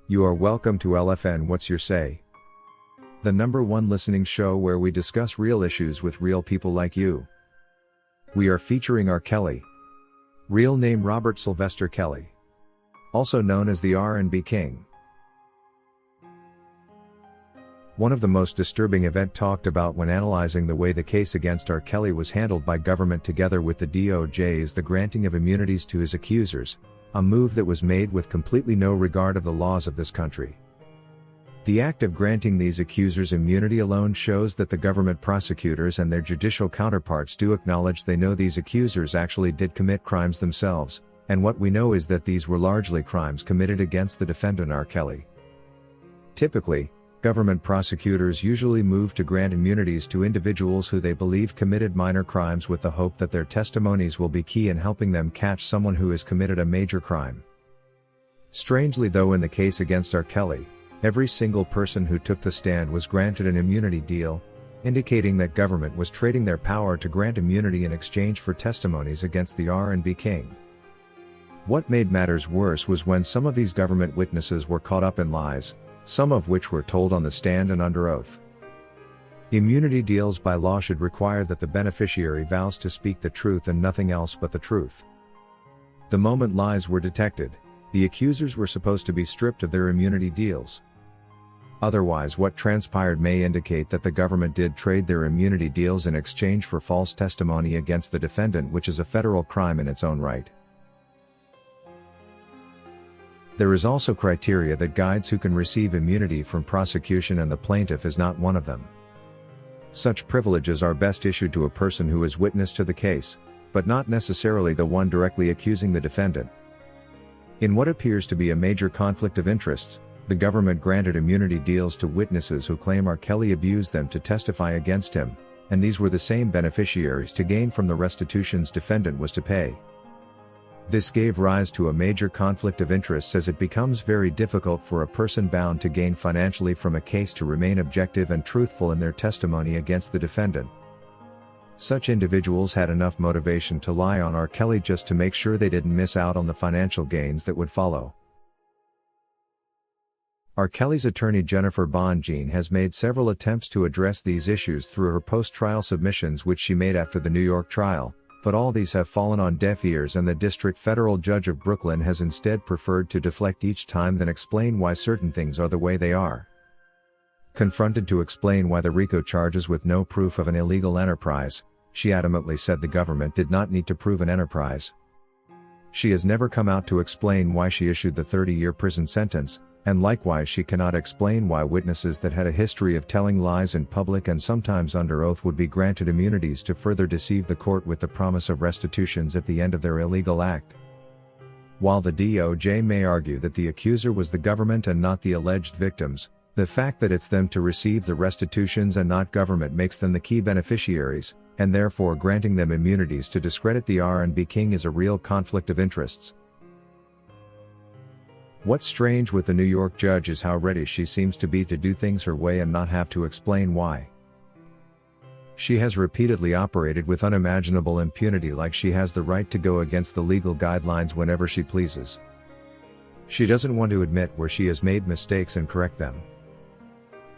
You are welcome to LFN What's Your Say? The #1 listening show where we discuss real issues with real people like you. We are featuring R. Kelly. Real name Robert Sylvester Kelly. Also known as the R&B King. One of the most disturbing events talked about when analyzing the way the case against R. Kelly was handled by government together with the DOJ is the granting of immunities to his accusers, a move that was made with completely no regard of the laws of this country. The act of granting these accusers immunity alone shows that the government prosecutors and their judicial counterparts do acknowledge they know these accusers actually did commit crimes themselves, and what we know is that these were largely crimes committed against the defendant R. Kelly. Typically, government prosecutors usually move to grant immunities to individuals who they believe committed minor crimes with the hope that their testimonies will be key in helping them catch someone who has committed a major crime. Strangely though, in the case against R. Kelly, every single person who took the stand was granted an immunity deal, indicating that government was trading their power to grant immunity in exchange for testimonies against the R&B King. What made matters worse was when some of these government witnesses were caught up in lies, some of which were told on the stand and under oath. Immunity deals by law should require that the beneficiary vows to speak the truth and nothing else but the truth. The moment lies were detected, the accusers were supposed to be stripped of their immunity deals. Otherwise, what transpired may indicate that the government did trade their immunity deals in exchange for false testimony against the defendant, which is a federal crime in its own right. There is also criteria that guides who can receive immunity from prosecution, and the plaintiff is not one of them. Such privileges are best issued to a person who is witness to the case, but not necessarily the one directly accusing the defendant. In what appears to be a major conflict of interests, the government granted immunity deals to witnesses who claim R. Kelly abused them to testify against him, and these were the same beneficiaries to gain from the restitutions defendant was to pay. This gave rise to a major conflict of interests, as it becomes very difficult for a person bound to gain financially from a case to remain objective and truthful in their testimony against the defendant. Such individuals had enough motivation to lie on R. Kelly just to make sure they didn't miss out on the financial gains that would follow. R. Kelly's attorney Jennifer Bonjean has made several attempts to address these issues through her post-trial submissions which she made after the New York trial, but all these have fallen on deaf ears, and the District Federal Judge of Brooklyn has instead preferred to deflect each time than explain why certain things are the way they are. Confronted to explain why the RICO charges with no proof of an illegal enterprise, she adamantly said the government did not need to prove an enterprise. She has never come out to explain why she issued the 30-year prison sentence, and likewise she cannot explain why witnesses that had a history of telling lies in public and sometimes under oath would be granted immunities to further deceive the court with the promise of restitutions at the end of their illegal act. While the DOJ may argue that the accuser was the government and not the alleged victims, the fact that it's them to receive the restitutions and not government makes them the key beneficiaries, and therefore granting them immunities to discredit the R&B King is a real conflict of interests. What's strange with the New York judge is how ready she seems to be to do things her way and not have to explain why. She has repeatedly operated with unimaginable impunity, like she has the right to go against the legal guidelines whenever she pleases. She doesn't want to admit where she has made mistakes and correct them.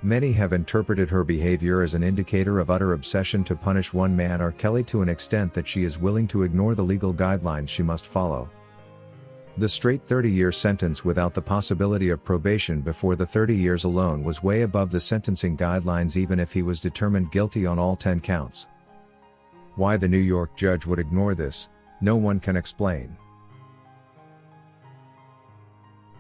Many have interpreted her behavior as an indicator of utter obsession to punish one man, R. Kelly, to an extent that she is willing to ignore the legal guidelines she must follow. The straight 30-year sentence without the possibility of probation before the 30 years alone was way above the sentencing guidelines, even if he was determined guilty on all 10 counts. Why the New York judge would ignore this, no one can explain.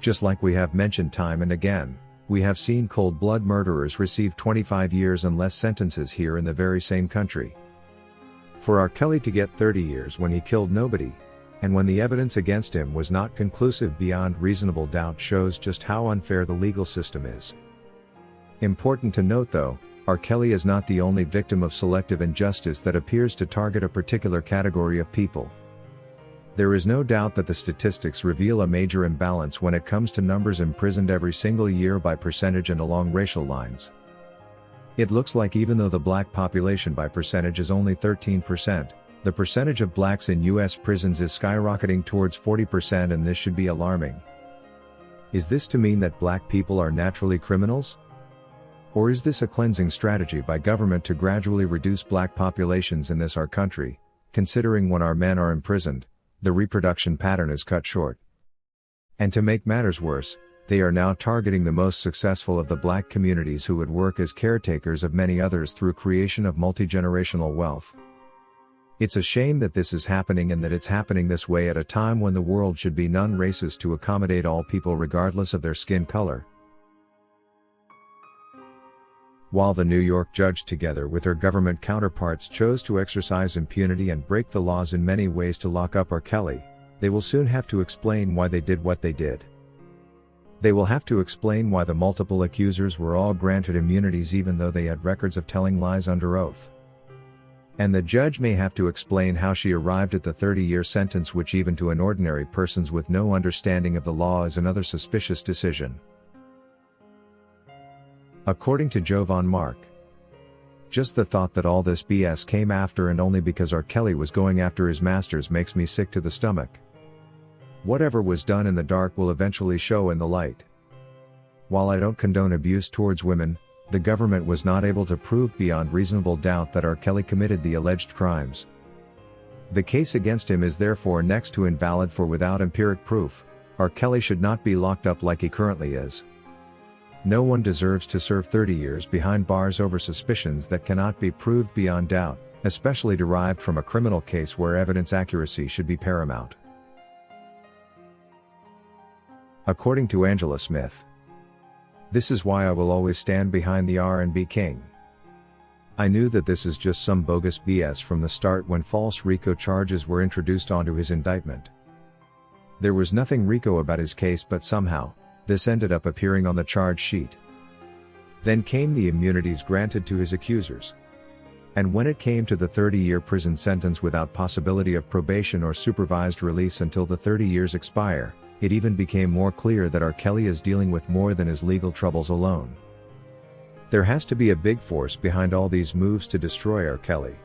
Just like we have mentioned time and again, we have seen cold-blood murderers receive 25 years and less sentences here in the very same country. For R. Kelly to get 30 years when he killed nobody, and when the evidence against him was not conclusive beyond reasonable doubt, shows just how unfair the legal system is. Important to note though, R. Kelly is not the only victim of selective injustice that appears to target a particular category of people. There is no doubt that the statistics reveal a major imbalance when it comes to numbers imprisoned every single year by percentage and along racial lines. It looks like even though the black population by percentage is only 13%, the percentage of blacks in U.S. prisons is skyrocketing towards 40%, and this should be alarming. Is this to mean that black people are naturally criminals? Or is this a cleansing strategy by government to gradually reduce black populations in this our country, considering when our men are imprisoned, the reproduction pattern is cut short? And to make matters worse, they are now targeting the most successful of the black communities who would work as caretakers of many others through creation of multi-generational wealth. It's a shame that this is happening and that it's happening this way at a time when the world should be non-racist to accommodate all people regardless of their skin color. While the New York judge together with her government counterparts chose to exercise impunity and break the laws in many ways to lock up R. Kelly, they will soon have to explain why they did what they did. They will have to explain why the multiple accusers were all granted immunities even though they had records of telling lies under oath. And the judge may have to explain how she arrived at the 30-year sentence, which even to an ordinary person with no understanding of the law is another suspicious decision. According to Joe Vonmark, just the thought that all this BS came after and only because R. Kelly was going after his masters makes me sick to the stomach. Whatever was done in the dark will eventually show in the light. While I don't condone abuse towards women, the government was not able to prove beyond reasonable doubt that R. Kelly committed the alleged crimes. The case against him is therefore next to invalid, for without empiric proof, R. Kelly should not be locked up like he currently is. No one deserves to serve 30 years behind bars over suspicions that cannot be proved beyond doubt, especially derived from a criminal case where evidence accuracy should be paramount. According to Angela Smith, this is why I will always stand behind the R&B king. I knew that this is just some bogus BS from the start when false RICO charges were introduced onto his indictment. There was nothing RICO about his case, but somehow, this ended up appearing on the charge sheet. Then came the immunities granted to his accusers. And when it came to the 30-year prison sentence without possibility of probation or supervised release until the 30 years expire, it even became more clear that R. Kelly is dealing with more than his legal troubles alone. There has to be a big force behind all these moves to destroy R. Kelly.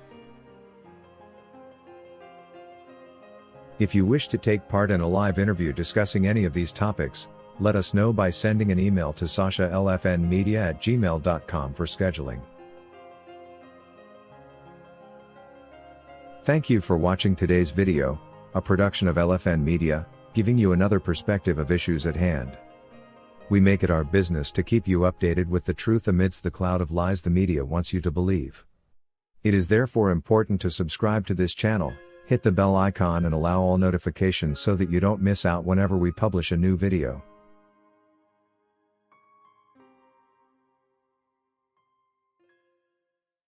If you wish to take part in a live interview discussing any of these topics, let us know by sending an email to sashalfnmedia@gmail.com for scheduling. Thank you for watching today's video, a production of LFN Media, giving you another perspective of issues at hand. We make it our business to keep you updated with the truth amidst the cloud of lies the media wants you to believe. It is therefore important to subscribe to this channel, hit the bell icon and allow all notifications so that you don't miss out whenever we publish a new video.